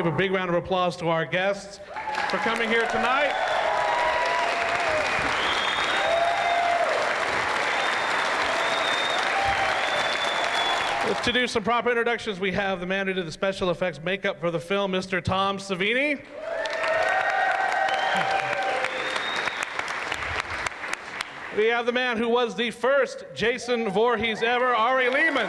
Give a big round of applause to our guests for coming here tonight. To do some proper introductions, we have the man who did the special effects makeup for the film, Mr. Tom Savini. We have the man who was the first Jason Voorhees ever, Ari Lehman.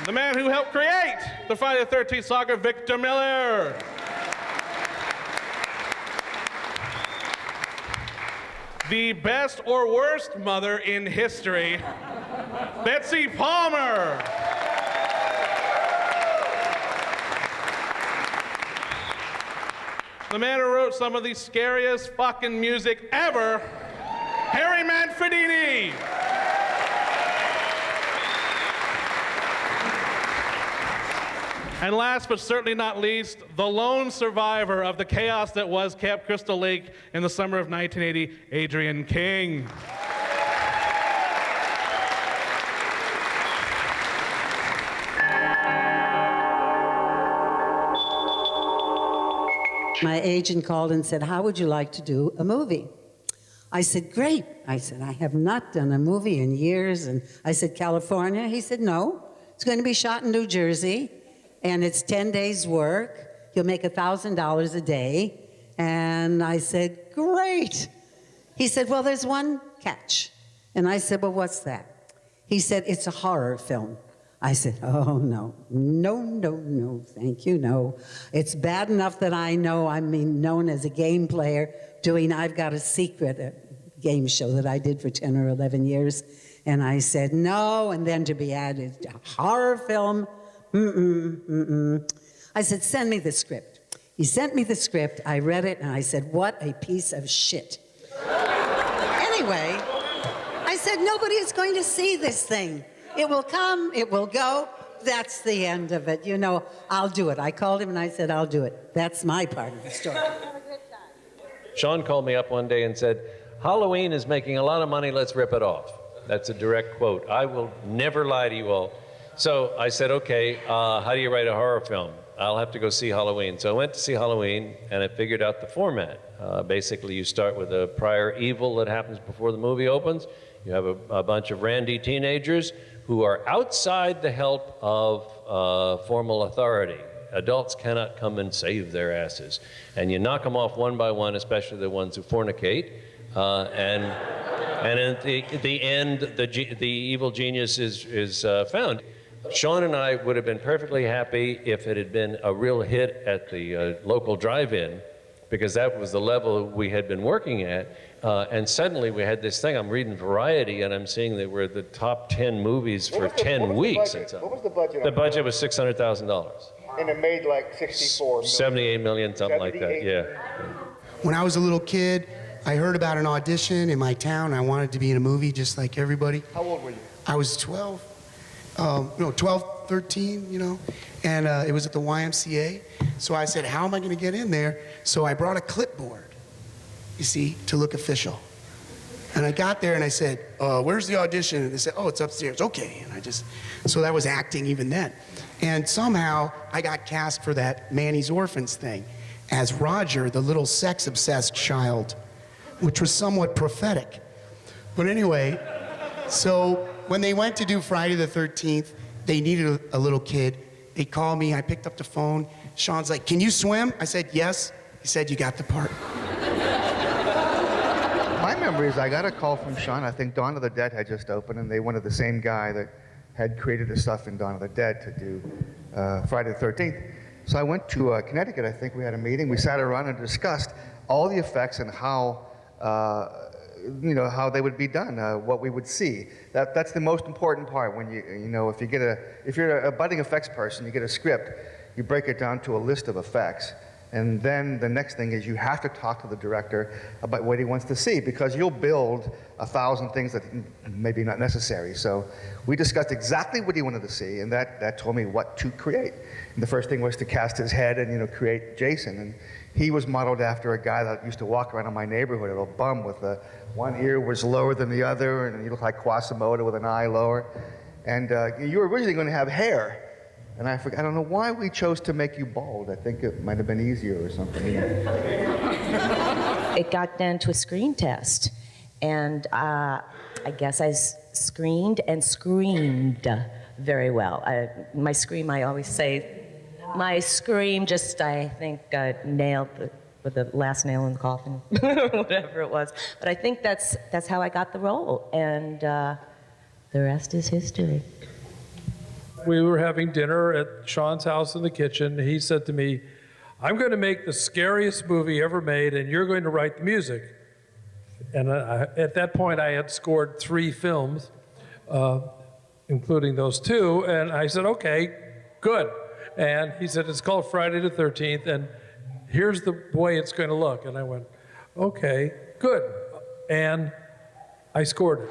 The man who helped create the Friday the 13th saga, Victor Miller. The best or worst mother in history, Betsy Palmer. The man who wrote some of the scariest fucking music ever, Harry Manfredini. And last but certainly not least, the lone survivor of the chaos that was Camp Crystal Lake in the summer of 1980, Adrian King. My agent called and said, how would you like to do a movie? I said, great. I said, I have not done a movie in years. And I said, California? He said, no. It's going to be shot in New Jersey. And it's 10 days work. You'll make $1,000 a day. And I said, great. He said, well, there's one catch. And I said, well, what's that? He said, it's a horror film. I said, oh, no, thank you, no. It's bad enough that I'm known as a game player doing I've Got a Secret, a game show that I did for 10 or 11 years. And I said, no, and then to be added, a horror film, I said, send me the script. He sent me the script, I read it, and I said, what a piece of shit. Anyway, I said, nobody is going to see this thing. It will come, it will go, that's the end of it. You know, I'll do it. I called him and I said, I'll do it. That's my part of the story. Sean called me up one day and said, Halloween is making a lot of money, let's rip it off. That's a direct quote. I will never lie to you all. So I said, okay, how do you write a horror film? I'll have to go see Halloween. So I went to see Halloween and I figured out the format. Basically, you start with a prior evil that happens before the movie opens. You have a bunch of randy teenagers who are outside the help of formal authority. Adults cannot come and save their asses. And you knock them off one by one, especially the ones who fornicate. And at the end, the evil genius is found. Sean and I would have been perfectly happy if it had been a real hit at the local drive-in, because that was the level we had been working at. And suddenly we had this thing. I'm reading Variety, and I'm seeing that we're the top 10 movies for 10 weeks. What was the budget? The budget was $600,000. And it made like 64 million. 78 million, something like that, yeah. When I was a little kid, I heard about an audition in my town. I wanted to be in a movie just like everybody. How old were you? I was 12. 12, 13, you know, and it was at the YMCA. So I said, how am I going to get in there? So I brought a clipboard, you see, to look official. And I got there and I said, where's the audition? And they said, oh, it's upstairs. Okay. And so that was acting even then. And somehow I got cast for that Manny's Orphans thing as Roger, the little sex-obsessed child, which was somewhat prophetic. But anyway, so when they went to do Friday the 13th, they needed a little kid. They called me, I picked up the phone. Sean's like, can you swim? I said, yes. He said, you got the part. My memory is I got a call from Sean. I think Dawn of the Dead had just opened, and they wanted the same guy that had created the stuff in Dawn of the Dead to do Friday the 13th. So I went to Connecticut. I think we had a meeting. We sat around and discussed all the effects and how how they would be done, what we would see. That's the most important part. When if you're a budding effects person, you get a script, you break it down to a list of effects. And then the next thing is you have to talk to the director about what he wants to see, because you'll build 1,000 things that may be not necessary. So we discussed exactly what he wanted to see, and that told me what to create. And the first thing was to cast his head and create Jason. And he was modeled after a guy that used to walk around in my neighborhood, a little bum with one ear was lower than the other, and he looked like Quasimodo with an eye lower. And you were originally going to have hair, And I don't know why we chose to make you bald. I think it might have been easier or something. It got down to a screen test, and I guess I screened and screamed very well. My scream, I always say, my scream just, I think, nailed with the last nail in the coffin, whatever it was. But I think that's how I got the role, and the rest is history. We were having dinner at Sean's house in the kitchen. He said to me, I'm going to make the scariest movie ever made, and you're going to write the music. And at that point, I had scored 3 films, including those 2, and I said, okay, good. And he said, it's called Friday the 13th, and here's the way it's going to look. And I went, okay, good. And I scored it.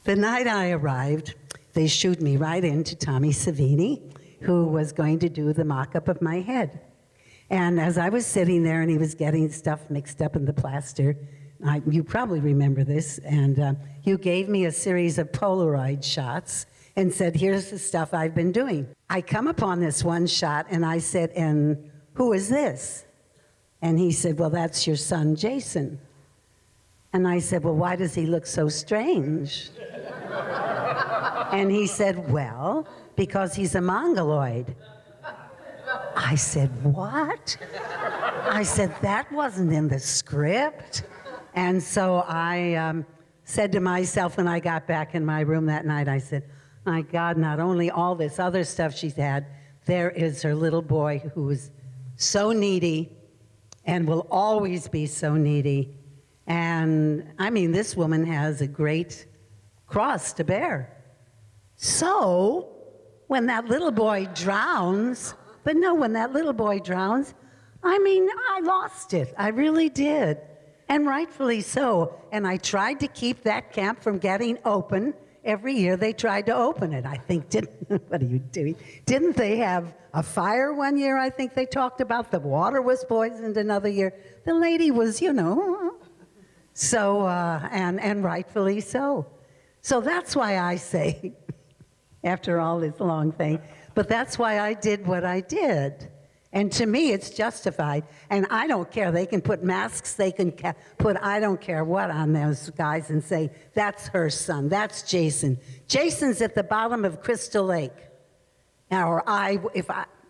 The night I arrived, they shooed me right into Tommy Savini, who was going to do the mock-up of my head. And as I was sitting there and he was getting stuff mixed up in the plaster, you probably remember this, and you gave me a series of Polaroid shots and said, here's the stuff I've been doing. I come upon this one shot and I said, and who is this? And he said, well, that's your son, Jason. And I said, well, why does he look so strange? And he said, well, because he's a mongoloid. I said, what? I said, that wasn't in the script. And so I said to myself when I got back in my room that night, I said, my God, not only all this other stuff she's had, there is her little boy who is so needy and will always be so needy. And I mean, this woman has a great cross to bear. So when that little boy drowns, but no, when that little boy drowns, I mean, I lost it. I really did. And rightfully so. And I tried to keep that camp from getting open. Every year they tried to open it. I think, what are you doing? Didn't they have a fire one year? I think they talked about the water was poisoned another year. The lady was, so, and rightfully so. So that's why I say, after all this long thing, but that's why I did what I did. And to me, it's justified. And I don't care. They can put masks, they can put I don't care what on those guys and say, that's her son, that's Jason. Jason's at the bottom of Crystal Lake. Or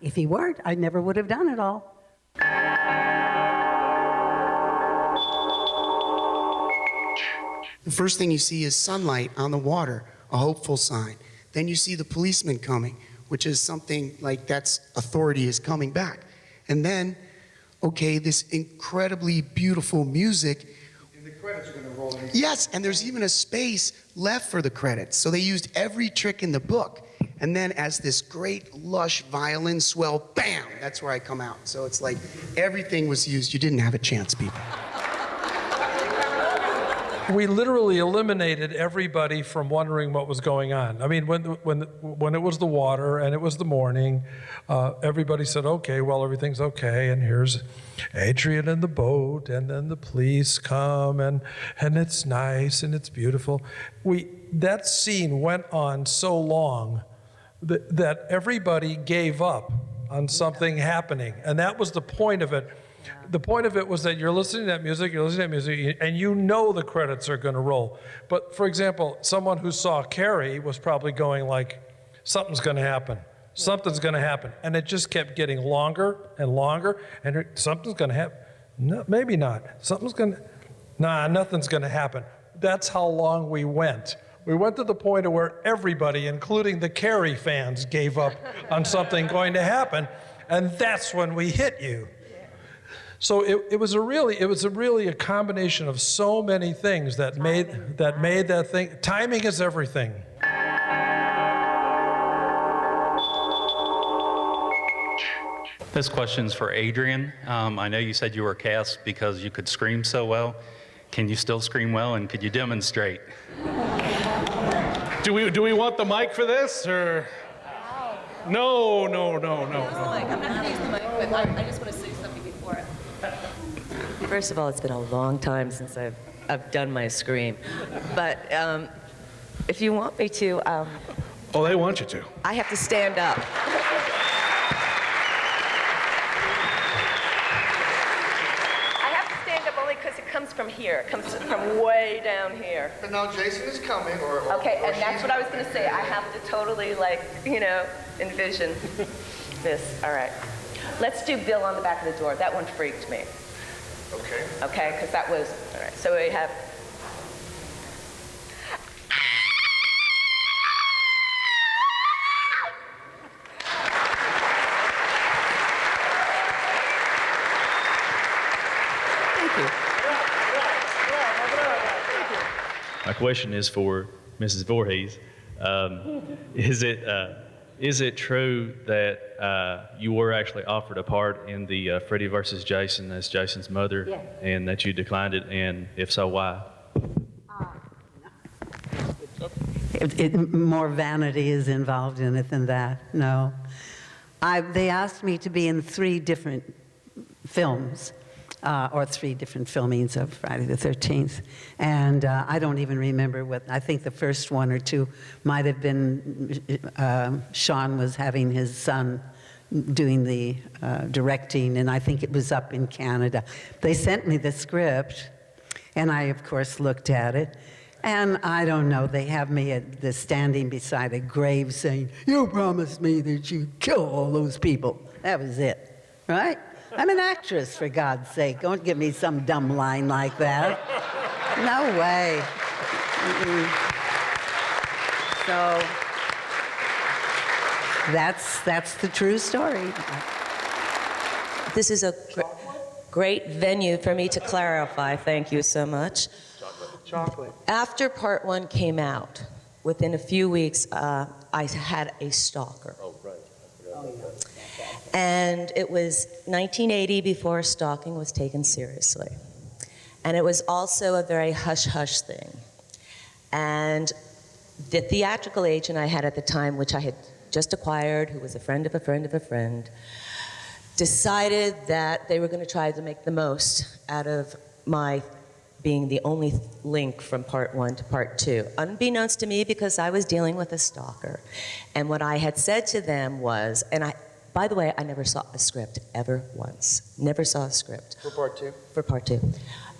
if he weren't, I never would have done it all. The first thing you see is sunlight on the water, a hopeful sign. Then you see the policeman coming, which is something like that's authority is coming back. And then, okay, this incredibly beautiful music. And the credits are going to roll in. Yes, and there's even a space left for the credits. So they used every trick in the book. And then as this great lush violin swell, bam, that's where I come out. So it's like everything was used. You didn't have a chance, people. We literally eliminated everybody from wondering what was going on. I mean, when it was the water and it was the morning, everybody said, okay, well, everything's okay, and here's Adrian in the boat, and then the police come, and it's nice, and it's beautiful. That scene went on so long that everybody gave up on something happening, and that was the point of it. The point of it was that you're listening to that music, and you know the credits are going to roll. But for example, someone who saw Carrie was probably going like, something's going to happen. Something's going to happen. And it just kept getting longer and longer, and something's going to happen. No, maybe not. Nothing's going to happen. That's how long we went. We went to the point of where everybody, including the Carrie fans, gave up on something going to happen, and that's when we hit you. So it was really a combination of so many things that made that thing. Timing is everything. This question's for Adrian. I know you said you were cast because you could scream so well. Can you still scream well, and could you demonstrate? Do we want the mic for this, or? No. I'm not going to use the mic, but I just want to say something before it. First of all, it's been a long time since I've I've done my scream. But if you want me to, Oh, they want you to. I have to stand up. I have to stand up only because it comes from here. It comes from way down here. But now Jason is coming, or Okay, or and that's what I was going to say. I have to totally, like, envision this. All right. Let's do Bill on the back of the door. That one freaked me. Okay. Okay, because that was, all right. So we have. Thank you. My question is for Mrs. Voorhees. Is it true that you were actually offered a part in the Freddy versus Jason as Jason's mother, Yes. and that you declined it? And if so, why? More vanity is involved in it than that. No. They asked me to be in 3 different films, or 3 different filmings of Friday the 13th. And I don't even remember what, I think the first 1 or 2 might have been, Sean was having his son doing the directing, and I think it was up in Canada. They sent me the script, and I, of course, looked at it. And I don't know, they have me standing beside a grave saying, "You promised me that you'd kill all those people." That was it, right? I'm an actress, for God's sake. Don't give me some dumb line like that. No way. So that's the true story. This is a great venue for me to clarify. Thank you so much. Chocolate. After part 1 came out, within a few weeks, I had a stalker. Oh, right. And it was 1980 before stalking was taken seriously. And it was also a very hush-hush thing. And the theatrical agent I had at the time, which I had just acquired, who was a friend of a friend of a friend, decided that they were going to try to make the most out of my being the only link from part 1 to part 2, unbeknownst to me, because I was dealing with a stalker. And what I had said to them was, by the way, I never saw a script ever once. Never saw a script. For part 2? For part 2.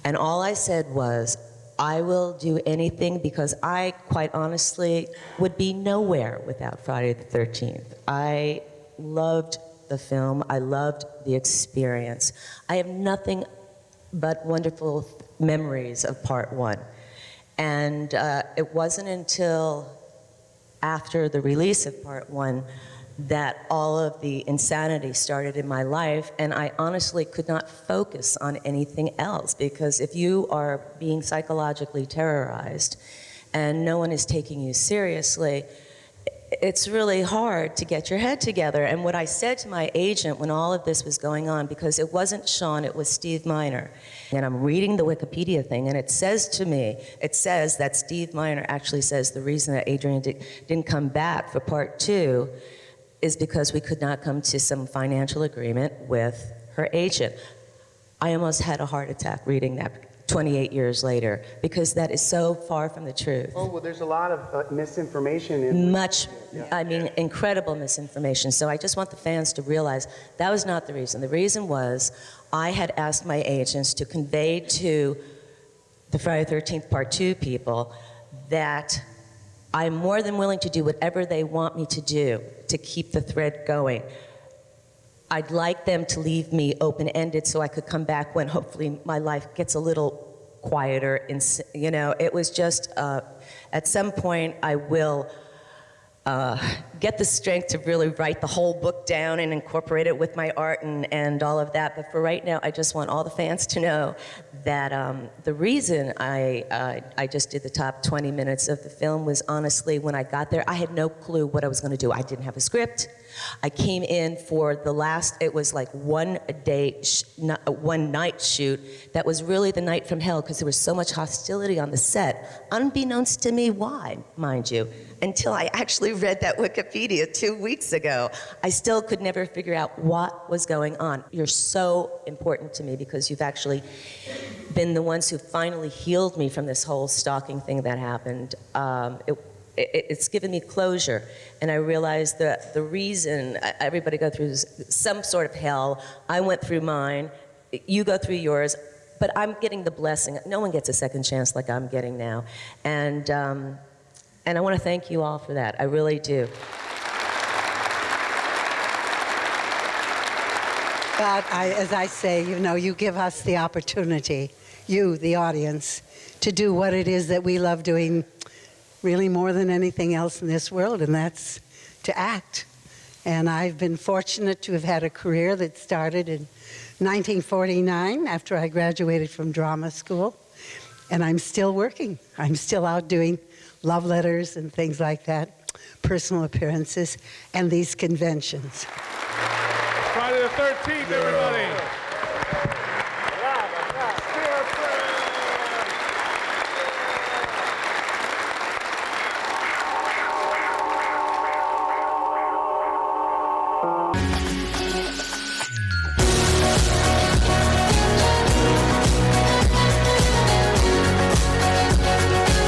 And all I said was, I will do anything, because I, quite honestly, would be nowhere without Friday the 13th. I loved the film. I loved the experience. I have nothing but wonderful memories of part 1. And it wasn't until after the release of part 1 that all of the insanity started in my life, and I honestly could not focus on anything else, because if you are being psychologically terrorized and no one is taking you seriously, it's really hard to get your head together. And what I said to my agent when all of this was going on, because it wasn't Sean, it was Steve Miner, and I'm reading the Wikipedia thing, and it says that Steve Miner actually says the reason that Adrienne didn't come back for part 2 is because we could not come to some financial agreement with her agent. I almost had a heart attack reading that 28 years later, because that is so far from the truth. Oh, well, there's a lot of misinformation in Incredible misinformation. So I just want the fans to realize that was not the reason. The reason was I had asked my agents to convey to the Friday the 13th Part 2 people that I'm more than willing to do whatever they want me to do to keep the thread going. I'd like them to leave me open-ended so I could come back when hopefully my life gets a little quieter. It was just, at some point I will get the strength to really write the whole book down and incorporate it with my art and all of that. But for right now, I just want all the fans to know that the reason I just did the top 20 minutes of the film was honestly, when I got there, I had no clue what I was going to do. I didn't have a script. I came in for the last, it was like one night shoot that was really the night from hell, because there was so much hostility on the set, unbeknownst to me why, mind you, until I actually read that Wikipedia 2 weeks ago. I still could never figure out what was going on. You're so important to me because you've actually been the ones who finally healed me from this whole stalking thing that happened. It's given me closure, and I realized that the reason everybody go through some sort of hell, I went through mine, you go through yours, but I'm getting the blessing. No one gets a second chance like I'm getting now, and I want to thank you all for that. I really do. But as I say, you know, you give us the opportunity, you, the audience, to do what it is that we love doing really more than anything else in this world, and that's to act. And I've been fortunate to have had a career that started in 1949 after I graduated from drama school, and I'm still working. I'm still out doing love letters and things like that, personal appearances, and these conventions. Friday the 13th, everybody.